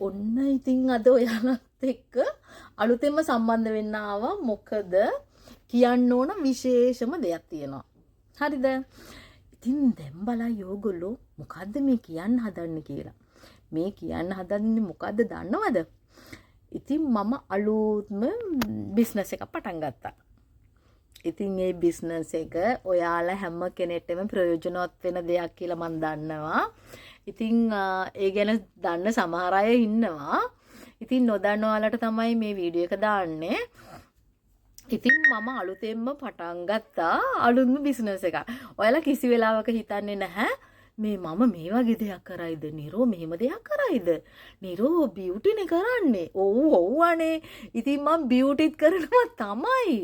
ඔන්න ඉතින් අද ඔයාලත් එක්ක අලුතෙන්ම සම්බන්ධ වෙන්න ආවා. මොකද කියන්න ඕන විශේෂම දෙයක් තියෙනවා. හරිද? ඉතින් දැන් බලන්න ඕගොල්ලෝ මොකද්ද මේ කියන්න හදන්නේ කියලා. මේ කියන්න හදන්නේ මොකද්ද දන්නවද? ඉතින් මම අලුත්ම බිස්නස් එකක් පටන් ගත්තා. ඉතින් මේ බිස්නස් එක ඔයාලා හැම කෙනෙක්ටම ප්‍රයෝජනවත් වෙන දෙයක් කියලා මම දන්නවා. ඉතින් ඒ ගැන දන්න සමහර අය ඉන්නවා. ඉතින් නොදන්නවලට තමයි මේ වීඩියෝ එක දාන්නේ. ඉතින් මම අලුතෙන්ම පටන් ගත්තා අලුත්ම බිස්නස් එකක්. ඔයාලා කිසි වෙලාවක හිතන්නේ නැහැ මේ මම මේ වගේ දෙයක් කරයිද? නිරෝ මෙහෙම දෙයක් කරයිද? නිරෝ බියුටිනේ කරන්නේ. ඔව් අනේ. ඉතින් මම බියුටිත් කරනවා තමයි.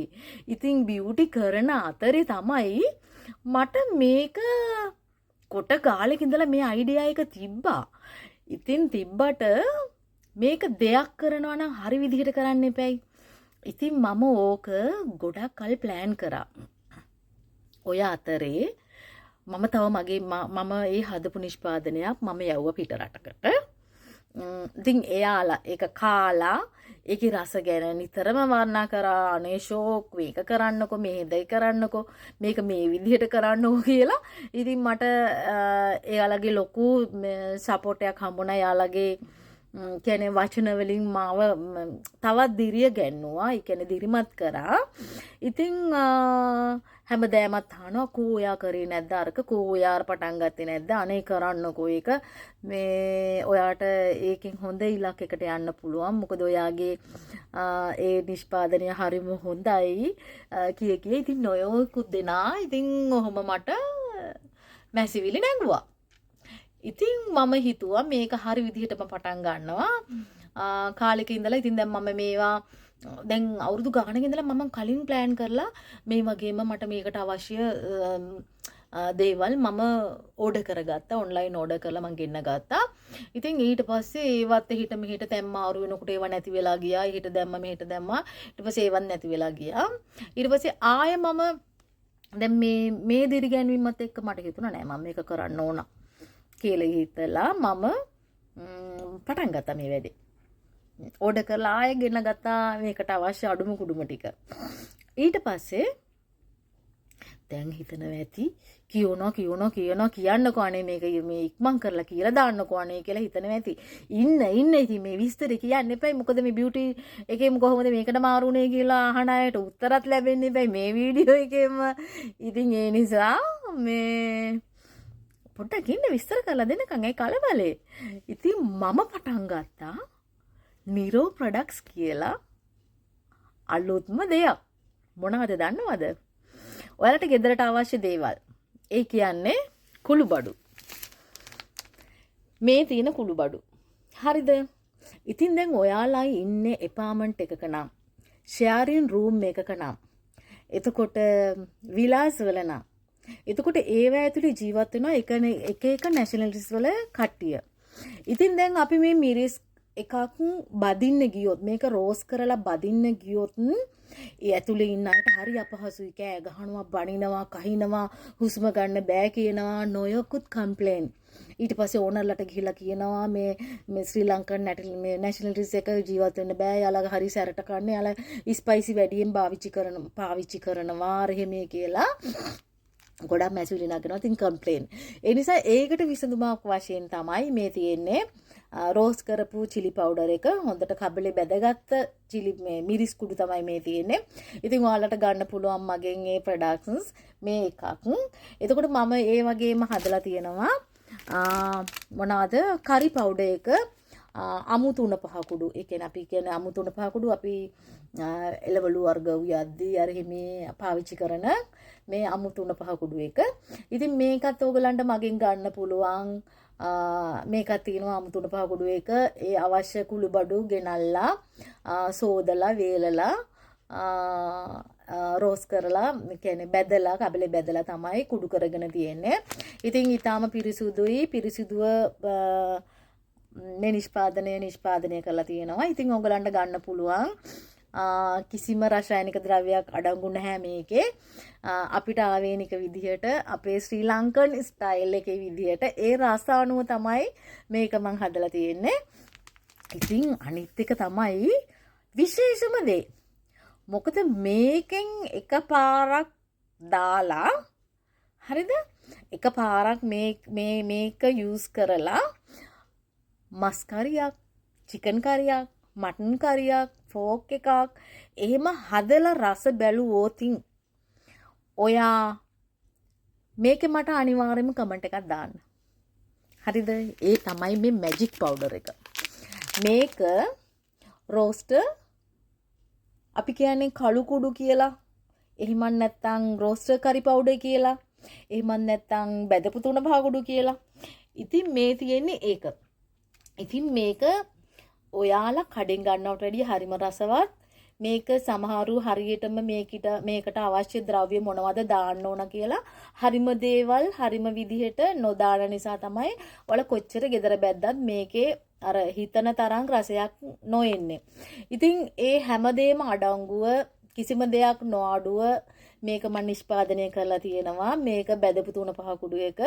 ඉතින් බියුටි කරන අතරේ තමයි මට මේක කොට ගාලක ඉඳලා මේ අයිඩියා එක තිබ්බා. ඉතින් තිබ්බට මේක දෙයක් කරනවා නම් හරි විදිහට කරන්න එපැයි. ඉතින් මම ඕක ගොඩක් කල් ප්ලෑන් කරා. ඔය අතරේ මම තව මම ඒ හදපු නිෂ්පාදනයක් මම යවුවා පිට රටකට. ඉතින් එයාලා ඒක කාලා ඒකේ රස ගැන නිතරම වර්ණනා කරා. අනේ ෂෝක් මේක කරන්නකෝ මේ දෙය කරන්නකෝ මේක මේ විදිහට කරන්නකෝ කියලා. ඉතින් මට එයාලගේ ලොකු සපෝට් එකක් හම්බුණා. එයාලගේ කියන්නේ වචන වලින් මාව තවත් දිරිය ගැන්නුවා. ඒ කියන්නේ දිරිමත් කරා. ඉතින් හැමදාමත් අහනවා කෝ ඔයා කරේ නැද්ද අරක කෝ ඔයා පටන් ගත්තේ නැද්ද අනේ කරන්නකෝ ඒක මේ ඔයාට ඒකෙන් හොඳ ඉලක්කයකට යන්න පුළුවන්. මොකද ඔයාගේ ඒ නිෂ්පාදනය හරිම හොඳයි කිය කිය ඉතින් නොයෝකුත් දෙනා ඉතින් ඔහොම මට මැසිවිලි නැංගුවා. ඉතින් මම හිතුවා මේක හරි විදිහටම පටන් ගන්නවා. කාලෙක ඉඳලා ඉතින් දැන් මම මේවා දැන් අවුරුදු ගානක ඉඳලා මම කලින් ප්ලෑන් කරලා මේ වගේම මට මේකට අවශ්‍ය දේවල් මම ඕඩර් කරගත්තා. ඔන්ලයින් ඕඩර් කරලා මම ගෙන්න ගත්තා. ඉතින් ඊට පස්සේ ඒවත් හිට මෙහෙට දැම්මා. ආරු වෙනකොට ඒව නැති වෙලා ගියා. හිට දැම්මා මෙහෙට දැම්මා. ඊට පස්සේ ඒවත් නැති වෙලා ගියා. ඊට පස්සේ ආය මම දැන් මේ දිරිගැන්වීමත් එක්ක මට හිතුණා නෑ මම මේක කරන්න ඕන කියලා හිතලා මම පටන් ගත්තා මේ වැඩේ. ඕඩර් කරලා ආයෙ ගෙන ගත්තා මේකට අවශ්‍ය අඩුම කුඩුම ටික. ඊට පස්සේ දැන් හිතනවා ඇති කියන්නකෝ අනේ මේක මේ ඉක්මන් කරලා කියලා දාන්නකෝ අනේ කියලා හිතනවා ඇති. ඉන්න ඉතින් මේ විස්තර කියන්න එපයි. මොකද මේ බියුටි එකේම කොහොමද මේකට මාරුනේ කියලා අහන අයට උත්තරත් ලැබෙන්නේ නැබැයි මේ වීඩියෝ එකේම. ඉතින් ඒ නිසා මේ පොඩ්ඩක් ඉන්න විස්තර කරලා දෙන්නකම් ඒ කලබලේ. ඉතින් මම පටන් ගත්තා නිරෝ ප්‍රොඩක්ට්ස් කියලා අලුත්ම දෙයක්. මොනවද දන්නවද? ඔයාලට ගෙදරට අවශ්‍ය දේවල්. ඒ කියන්නේ කුළුබඩු. මේ තියෙන කුළුබඩු. හරිද? ඉතින් දැන් ඔයාලා ඉන්නේ එපාර්ට්මන්ට් එකක නම්, ෂෙයාරින් රූම් එකක නම්, එතකොට විලාස් වල නම්, එතකොට ඒවා ඇතුලේ ජීවත් වෙනවා එක නැෂනලිටිස් වල කට්ටිය. ඉතින් දැන් අපි මේ මිරිස් එකක් බදින්න ගියොත් මේක රෝස් කරලා බදින්න ගියොත් ඒ ඇතුලේ ඉන්න අයට හරි අපහසුයි. කෑ ගහනවා, බනිනවා, කහිනවා, හුස්ම ගන්න බෑ කියනවා, නොයකුත් කම්ප්ලේන්. ඊට පස්සේ ඕනර්ලට ගිහිල්ලා කියනවා මේ ශ්‍රී ලංකන් නැෂනලිටිස් එක ජීවත් වෙන්න බෑ. යාළගේ හරි සැරට කන්නේ. යාළා ස්පයිසි වැඩියෙන් පාවිච්චි කරනවා රෙහෙමේ කියලා. ගොඩක් මැසිවිලි නගනවා. ඉතින් කම්ප්ලේන්. ඒ නිසා ඒකට විසඳුමක් වශයෙන් තමයි මේ තියෙන්නේ රෝස් කරපු chili powder එක. හොඳට කබලේ බැදගත්ත chili මිරිස් කුඩු තමයි මේ තියෙන්නේ. ඉතින් ඔයාලට ගන්න පුළුවන් මගෙන් මේ products මේ එකක්. එතකොට මම ඒ වගේම හදලා තියෙනවා මොනවාද curry powder එක අමු 3-5 කුඩු. ඒ කියන්නේ අපි කියන්නේ අමු 3-5 කුඩු අපි එළවලු වර්ග උයද්දී අර මේ පාවිච්චි කරන මේ අමු 3-5 කුඩු එක. ඉතින් මේකත් ඕගලන්ට මගෙන් ගන්න පුළුවන්. මේකත් තියෙනවා අමු 3-5 කුඩු එක. ඒ අවශ්‍ය කුළුබඩු ගෙනල්ලා සෝදලා වේලලා රෝස් කරලා කියන්නේ බැදලා කබලේ බැදලා තමයි කුඩු කරගෙන තියෙන්නේ. ඉතින් ඊටාම පිරිසිදුව මේ නිෂ්පාදනය කරලා තියෙනවා. ඉතින් ඔයගලන්ට ගන්න පුළුවන්. කිසිම රසායනික ද්‍රව්‍යයක් අඩංගු නැහැ මේකේ. අපිට ආවේනික විදිහට අපේ ශ්‍රී ලංකන් ස්ටයිල් එකේ විදිහට ඒ රස අනුව තමයි මේක මම හදලා තියෙන්නේ. ඉතින් අනිත් එක තමයි විශේෂම දේ. මොකද මේකෙන් එකපාරක් දාලා හරිද? එකපාරක් මේක යූස් කරලා මස් කරියක්, චිකන් කරියක්, මටන් කරියක්, ෆෝක් එකක් එහෙම හදලා රස බැලුවොතින් ඔයා මේකේ මට අනිවාර්යයෙන්ම කමෙන්ට් එකක් දාන්න. හරිද? ඒ තමයි මේ මැජික් පවුඩර් එක. මේක රෝස්ටර් අපි කියන්නේ කළු කුඩු කියලා. එහෙම නැත්නම් රෝස්ටර් කරි පවුඩර් කියලා. එහෙම නැත්නම් බෙදපු තුන පහකුඩු කියලා. ඉතින් මේ තියෙන්නේ ඒක. ඉතින් මේක ඔයාලා කඩෙන් ගන්නවට වැඩිය හරිම රසවත්. මේක සමහරු හරියටම මේකට අවශ්‍ය ද්‍රව්‍ය මොනවද දාන්න ඕන කියලා හරිම දේවල් හරිම විදිහට නොදාන නිසා තමයි ඔයාලා කොච්චර gedara බැද්දත් මේකේ අර හිතන තරම් රසයක් නොඑන්නේ. ඉතින් ඒ හැමදේම අඩංගුව කිසිම දෙයක් නොඅඩුව මේක මම නිෂ්පාදනය කරලා තියෙනවා. මේක බෙදපු 3-5 කුඩු එක.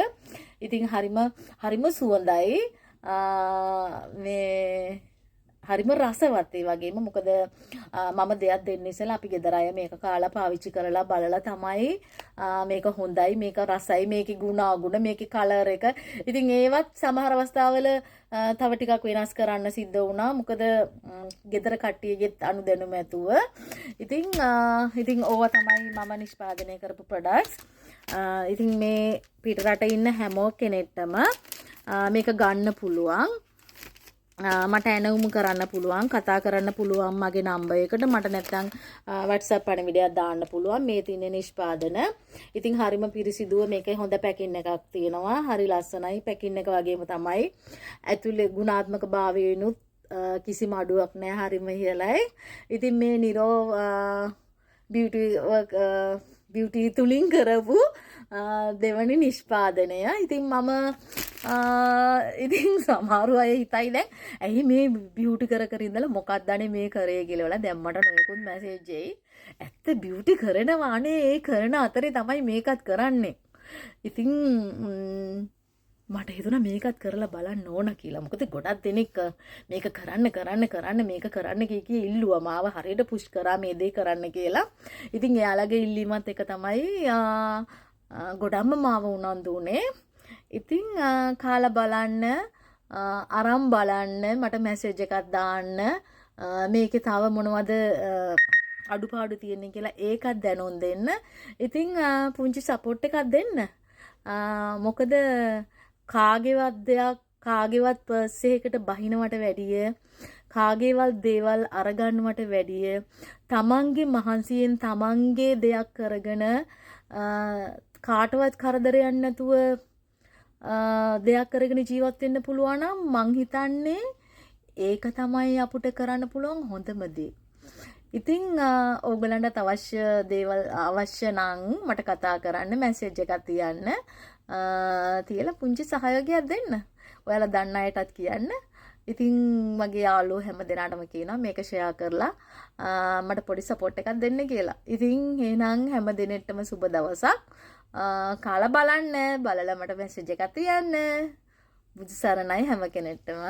ඉතින් හරිම සුවඳයි. මේ හරිම රසවත් ඒ වගේම මොකද මම දෙයක් දෙන්න ඉස්සෙල්ලා අපි ගෙදර අය මේක කාලා පාවිච්චි කරලා බලලා තමයි මේක හොඳයි මේක රසයි මේකේ ගුණ අගුණ මේකේ කලර් එක ඉතින් ඒවත් සමහර අවස්ථාවල තව ටිකක් වෙනස් කරන්න සිද්ධ වුණා මොකද ගෙදර කට්ටියගෙත් අනුදැනුම ඇතුව ඉතින් ඕවා තමයි මම නිෂ්පාදනය කරපු ප්‍රොඩක්ට්ස් ඉතින් මේ පිටරට ඉන්න හැමෝ කෙනෙක්ටම මේක ගන්න පුළුවන් මට ඇනවුම් කරන්න පුළුවන් කතා කරන්න පුළුවන් මගේ නම්බර් එකට මට නැත්නම් WhatsApp පණිවිඩයක් දාන්න පුළුවන් මේ තියෙන නිෂ්පාදන. ඉතින් හරිම පිරිසිදුව මේකේ හොඳ පැකින් එකක් තියෙනවා. හරි ලස්සනයි පැකින් එක වගේම තමයි. ඇතුලේ ගුණාත්මක භාවයෙන්ුත් කිසිම අඩුවක් නැහැ. හරිම ඉහළයි. ඉතින් මේ නිරෝ බියුටි තුලින් කරපු දෙවනි නිෂ්පාදනය. ඉතින් මම ඉතින් සමහරු අය හිතයි දැන් ඇයි මේ බියුටි කර ඉඳලා මොකක්ද අනේ මේ කරේ කියලා දැන් මට නොයෙකුත් මැසේජ් එයි. ඇත්ත බියුටි කරනවානේ ඒ කරන අතරේ තමයි මේකත් කරන්නේ. ඉතින් මට හිතුණා මේකත් කරලා බලන්න ඕන කියලා. මොකද ගොඩක් දෙනෙක් මේක කරන්න මේක කරන්න කී ඉල්ලුවා මාව හරියට පුෂ් කරා මේ දේ කරන්න කියලා. ඉතින් එයාලගේ ඉල්ලීමත් එක තමයි ගොඩක්ම මාව උනන්දු උනේ. ඉතින් කාලා බලන්න අරන් බලන්න මට මැසේජ් එකක් දාන්න මේකේ තව මොනවද අඩුපාඩු තියෙන්නේ කියලා ඒකත් දැනුම් දෙන්න. ඉතින් පුංචි සපෝට් එකක් දෙන්න. මොකද කාගේවත් දෙයක් කාගේවත් පර්ස් එකකට බහිනවට වැඩිය කාගේවත් දේවල් අරගන්නවට වැඩිය තමන්ගේ මහන්සියෙන් තමන්ගේ දෙයක් කරගෙන කාටවත් කරදරයක් නැතුව දෙයක් කරගෙන ජීවත් වෙන්න පුළුවන් නම් මං හිතන්නේ ඒක තමයි අපිට කරන්න පුළුවන් හොඳම දේ. ඉතින් ඕගලන්ට අවශ්‍ය දේවල් අවශ්‍ය නම් මට කතා කරන්න මැසේජ් එකක් තියන්න තියලා පුංචි සහයෝගයක් දෙන්න. ඔයාලා දන්න අයටත් කියන්න. ඉතින් මගේ යාළුවෝ හැම දෙනාටම කියනවා මේක ෂෙයා කරලා මට පොඩි සපෝට් එකක් දෙන්න කියලා. ඉතින් එහෙනම් හැම දිනෙටම සුබ දවසක්. කාලා බලන්න බලලා මට මැසේජ් එකක් තියන්න. බුදු සරණයි හැම කෙනෙක්ටම.